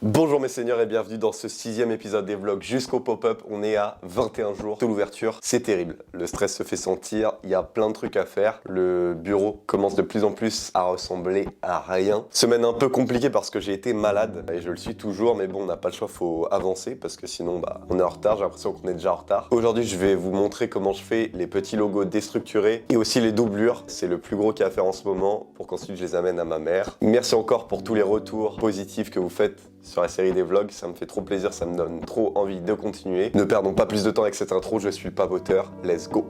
Bonjour mes seigneurs et bienvenue dans ce 6e épisode des vlogs jusqu'au pop-up. On est à 21 jours de l'ouverture. C'est terrible, le stress se fait sentir, il y a plein de trucs à faire. Le bureau commence de plus en plus à ressembler à rien. Semaine un peu compliquée parce que j'ai été malade et je le suis toujours, mais bon, on n'a pas le choix, faut avancer parce que sinon on est en retard. J'ai l'impression qu'on est déjà en retard. Aujourd'hui, je vais vous montrer comment je fais les petits logos déstructurés et aussi les doublures. C'est le plus gros qu'il y a à faire en ce moment pour qu'ensuite je les amène à ma mère. Merci encore pour tous les retours positifs que vous faites sur la série des vlogs, ça me fait trop plaisir, ça me donne trop envie de continuer. Ne perdons pas plus de temps avec cette intro, je suis papoteur, let's go!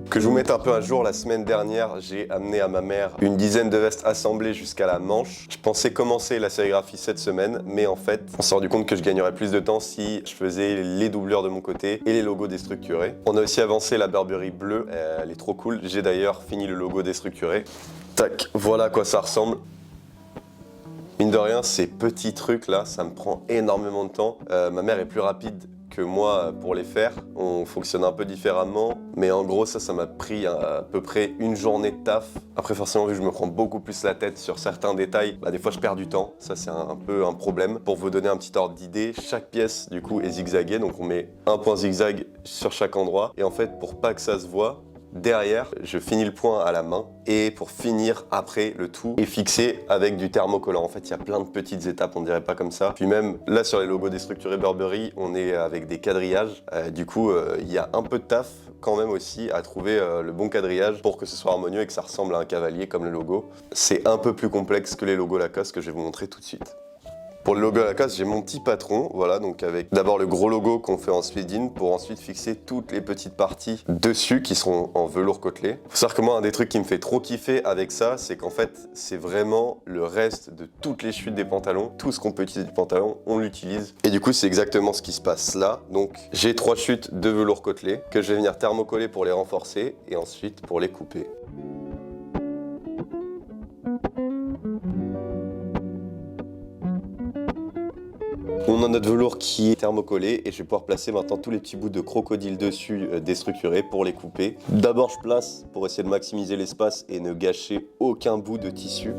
Que je vous mette un peu à jour, la semaine dernière, j'ai amené à ma mère une dizaine de vestes assemblées jusqu'à la manche. Je pensais commencer la sérigraphie cette semaine, mais en fait, on s'est rendu compte que je gagnerais plus de temps si je faisais les doublures de mon côté et les logos déstructurés. On a aussi avancé la Burberry bleue, elle est trop cool. J'ai d'ailleurs fini le logo déstructuré. Tac, voilà à quoi ça ressemble. Mine de rien, ces petits trucs là, ça me prend énormément de temps. Ma mère est plus rapide que moi pour les faire. On fonctionne un peu différemment, mais en gros ça m'a pris à peu près une journée de taf. Après forcément, vu que je me prends beaucoup plus la tête sur certains détails, des fois je perds du temps. Ça c'est un peu un problème. Pour vous donner un petit ordre d'idée, chaque pièce du coup est zigzaguée, donc on met un point zigzag sur chaque endroit. Et en fait, pour pas que ça se voit, derrière, je finis le point à la main et pour finir après, le tout est fixé avec du thermocollant. En fait, il y a plein de petites étapes, on dirait pas comme ça. Puis même là sur les logos déstructurés Burberry, on est avec des quadrillages. Du coup, il y a un peu de taf quand même aussi à trouver le bon quadrillage pour que ce soit harmonieux et que ça ressemble à un cavalier comme le logo. C'est un peu plus complexe que les logos Lacoste que je vais vous montrer tout de suite. Pour le logo Lacoste, j'ai mon petit patron, voilà, donc avec d'abord le gros logo qu'on fait en speed-in pour ensuite fixer toutes les petites parties dessus qui seront en velours côtelé. Faut savoir que moi, un des trucs qui me fait trop kiffer avec ça, c'est qu'en fait, c'est vraiment le reste de toutes les chutes des pantalons. Tout ce qu'on peut utiliser du pantalon, on l'utilise. Et du coup, c'est exactement ce qui se passe là. Donc, j'ai 3 chutes de velours côtelé que je vais venir thermocoller pour les renforcer et ensuite pour les couper. On a notre velours qui est thermocollé et je vais pouvoir placer maintenant tous les petits bouts de crocodile dessus déstructurés pour les couper. D'abord je place pour essayer de maximiser l'espace et ne gâcher aucun bout de tissu.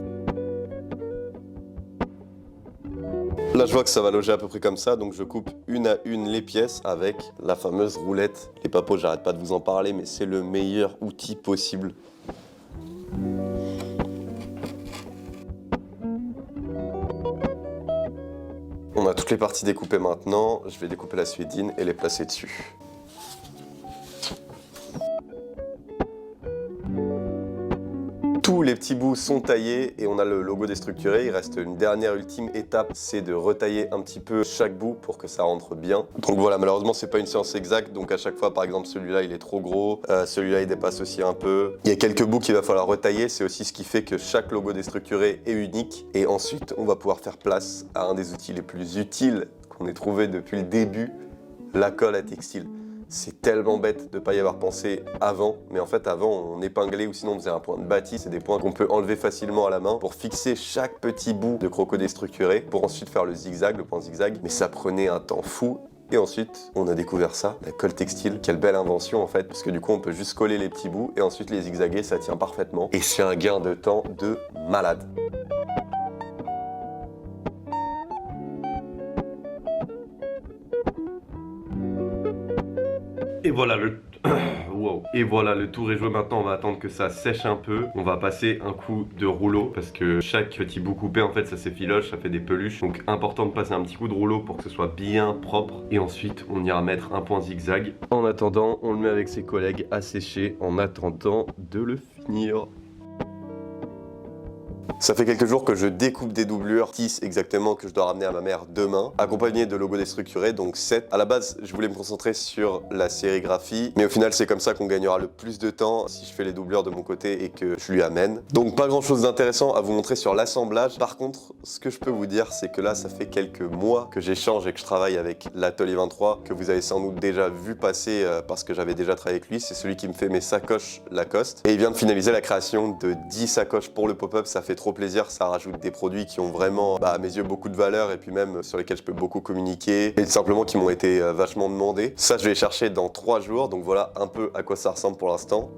Là je vois que ça va loger à peu près comme ça, donc je coupe une à une les pièces avec la fameuse roulette. Les papos, j'arrête pas de vous en parler, mais c'est le meilleur outil possible. On a toutes les parties découpées maintenant, je vais découper la suédine et les placer dessus. Tous les petits bouts sont taillés et on a le logo déstructuré. Il reste une dernière ultime étape, c'est de retailler un petit peu chaque bout pour que ça rentre bien. Donc voilà, malheureusement c'est pas une science exacte, donc à chaque fois par exemple celui-là il est trop gros, celui-là il dépasse aussi un peu. Il y a quelques bouts qu'il va falloir retailler, c'est aussi ce qui fait que chaque logo déstructuré est unique. Et ensuite on va pouvoir faire place à un des outils les plus utiles qu'on ait trouvé depuis le début, la colle à textile. C'est tellement bête de ne pas y avoir pensé avant, mais en fait avant on épinglait ou sinon on faisait un point de bâti. C'est des points qu'on peut enlever facilement à la main pour fixer chaque petit bout de croco déstructuré pour ensuite faire le zigzag, le point zigzag. Mais ça prenait un temps fou. Et ensuite, on a découvert ça, la colle textile. Quelle belle invention en fait, parce que du coup on peut juste coller les petits bouts et ensuite les zigzaguer, ça tient parfaitement. Et c'est un gain de temps de malade. Et voilà wow. Et voilà, le tour est joué maintenant, on va attendre que ça sèche un peu. On va passer un coup de rouleau parce que chaque petit bout coupé en fait ça s'effiloche, ça fait des peluches. Donc important de passer un petit coup de rouleau pour que ce soit bien propre. Et ensuite on ira mettre un point zigzag. En attendant, on le met avec ses collègues à sécher en attendant de le finir. Ça fait quelques jours que je découpe des doublures, 10 exactement, que je dois ramener à ma mère demain, accompagné de logos déstructurés, donc 7. À la base, je voulais me concentrer sur la sérigraphie, mais au final, c'est comme ça qu'on gagnera le plus de temps si je fais les doublures de mon côté et que je lui amène. Donc pas grand chose d'intéressant à vous montrer sur l'assemblage. Par contre, ce que je peux vous dire, c'est que là, ça fait quelques mois que j'échange et que je travaille avec l'Atelier 23, que vous avez sans doute déjà vu passer parce que j'avais déjà travaillé avec lui. C'est celui qui me fait mes sacoches Lacoste. Et il vient de finaliser la création de 10 sacoches pour le pop-up. Ça fait trop plaisir, ça rajoute des produits qui ont vraiment, à mes yeux, beaucoup de valeur et puis même sur lesquels je peux beaucoup communiquer et simplement qui m'ont été vachement demandés. Ça, je vais les chercher dans 3 jours, donc voilà un peu à quoi ça ressemble pour l'instant.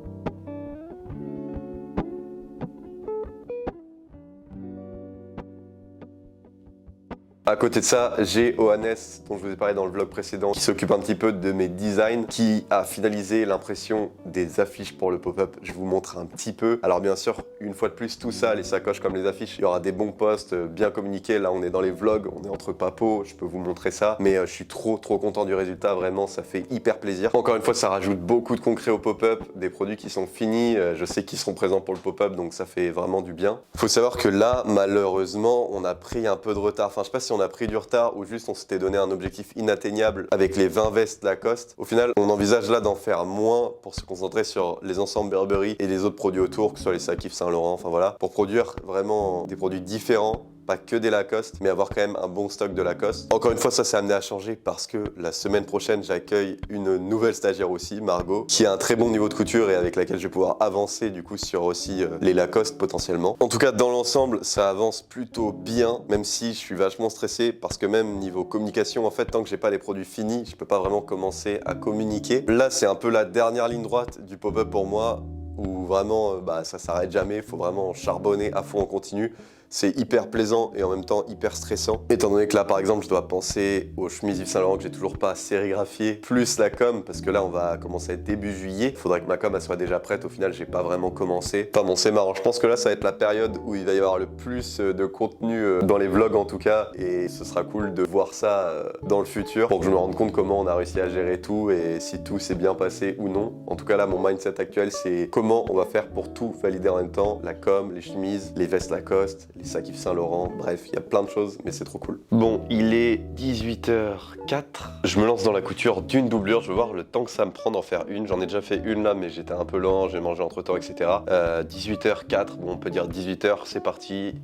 À côté de ça, j'ai Ohanes, dont je vous ai parlé dans le vlog précédent, qui s'occupe un petit peu de mes designs, qui a finalisé l'impression des affiches pour le pop-up. Je vous montre un petit peu. Alors bien sûr, une fois de plus, tout ça, les sacoches comme les affiches, il y aura des bons posts bien communiqués. Là, on est dans les vlogs, on est entre papos, je peux vous montrer ça. Mais je suis trop content du résultat, vraiment, ça fait hyper plaisir. Encore une fois, ça rajoute beaucoup de concret au pop-up, des produits qui sont finis, je sais qu'ils seront présents pour le pop-up, donc ça fait vraiment du bien. Faut savoir que là, malheureusement, on a pris un peu de retard. Enfin, je sais pas si on a pris du retard ou juste on s'était donné un objectif inatteignable avec les 20 vestes Lacoste. Au final, on envisage là d'en faire moins pour se concentrer sur les ensembles Burberry et les autres produits autour, que ce soit les sacs Yves Saint Laurent, enfin voilà, pour produire vraiment des produits différents. Pas que des Lacoste, mais avoir quand même un bon stock de Lacoste. Encore une fois, ça s'est amené à changer parce que la semaine prochaine, j'accueille une nouvelle stagiaire aussi, Margot, qui a un très bon niveau de couture et avec laquelle je vais pouvoir avancer du coup sur aussi les Lacoste potentiellement. En tout cas, dans l'ensemble, ça avance plutôt bien, même si je suis vachement stressé parce que même niveau communication, en fait, tant que j'ai pas les produits finis, je peux pas vraiment commencer à communiquer. Là, c'est un peu la dernière ligne droite du pop-up pour moi, où vraiment, ça s'arrête jamais, il faut vraiment charbonner à fond en continu. C'est hyper plaisant et en même temps hyper stressant. Étant donné que là, par exemple, je dois penser aux chemises Yves Saint Laurent que j'ai toujours pas sérigraphiées, plus la com, parce que là, on va commencer à être début juillet. Il faudrait que ma com elle soit déjà prête. Au final, j'ai pas vraiment commencé. Enfin bon, c'est marrant. Je pense que là, ça va être la période où il va y avoir le plus de contenu dans les vlogs en tout cas. Et ce sera cool de voir ça dans le futur pour que je me rende compte comment on a réussi à gérer tout et si tout s'est bien passé ou non. En tout cas, là, mon mindset actuel, c'est comment on va faire pour tout valider en même temps. La com, les chemises, les vestes Lacoste, les sacs Yves Saint Laurent, bref, il y a plein de choses, mais c'est trop cool. Bon, il est 18h04. Je me lance dans la couture d'une doublure. Je vais voir le temps que ça me prend d'en faire une. J'en ai déjà fait une là, mais j'étais un peu lent, j'ai mangé entre temps, etc. 18h04, bon, on peut dire 18h, c'est parti.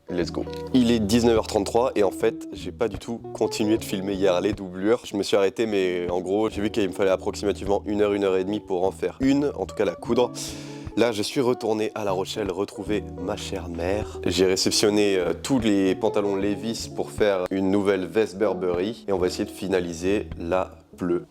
Let's go. Il est 19h33 et en fait, j'ai pas du tout continué de filmer hier les doublures. Je me suis arrêté, mais en gros, j'ai vu qu'il me fallait approximativement 1 heure et demie pour en faire une, en tout cas la coudre. Là, je suis retourné à La Rochelle retrouver ma chère mère. J'ai réceptionné tous les pantalons Levi's pour faire une nouvelle veste Burberry et on va essayer de finaliser la bleue.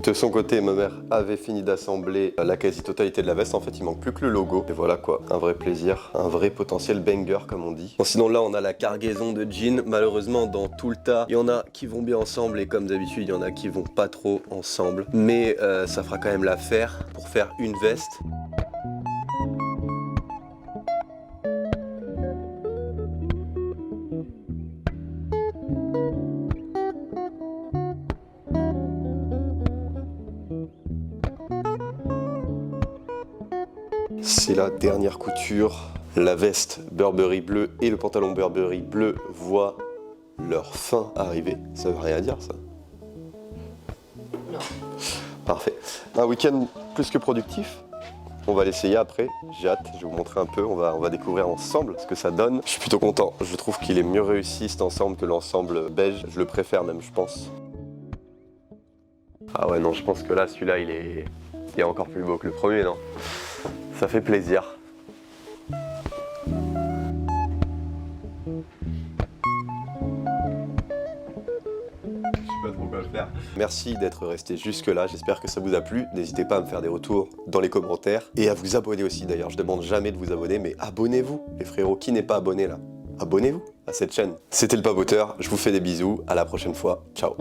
De son côté, ma mère avait fini d'assembler la quasi-totalité de la veste. En fait, il manque plus que le logo. Et voilà quoi, un vrai plaisir, un vrai potentiel banger comme on dit. Bon, sinon là, on a la cargaison de jeans. Malheureusement, dans tout le tas, il y en a qui vont bien ensemble et comme d'habitude, il y en a qui vont pas trop ensemble. Mais ça fera quand même l'affaire pour faire une veste. C'est la dernière couture. La veste Burberry bleue et le pantalon Burberry bleu voient leur fin arriver. Ça veut rien dire ça? Non. Parfait. Un week-end plus que productif. On va l'essayer après, j'ai hâte, je vais vous montrer un peu, on va découvrir ensemble ce que ça donne. Je suis plutôt content, je trouve qu'il est mieux réussi cet ensemble que l'ensemble beige, je le préfère même je pense. Ah ouais non, je pense que là celui-là il est encore plus beau que le premier, non? Ça fait plaisir. Merci d'être resté jusque là, j'espère que ça vous a plu. N'hésitez pas à me faire des retours dans les commentaires et à vous abonner aussi d'ailleurs. Je demande jamais de vous abonner, mais abonnez-vous les frérots. Qui n'est pas abonné là? Abonnez-vous à cette chaîne. C'était le Papoteur, je vous fais des bisous, à la prochaine fois, ciao.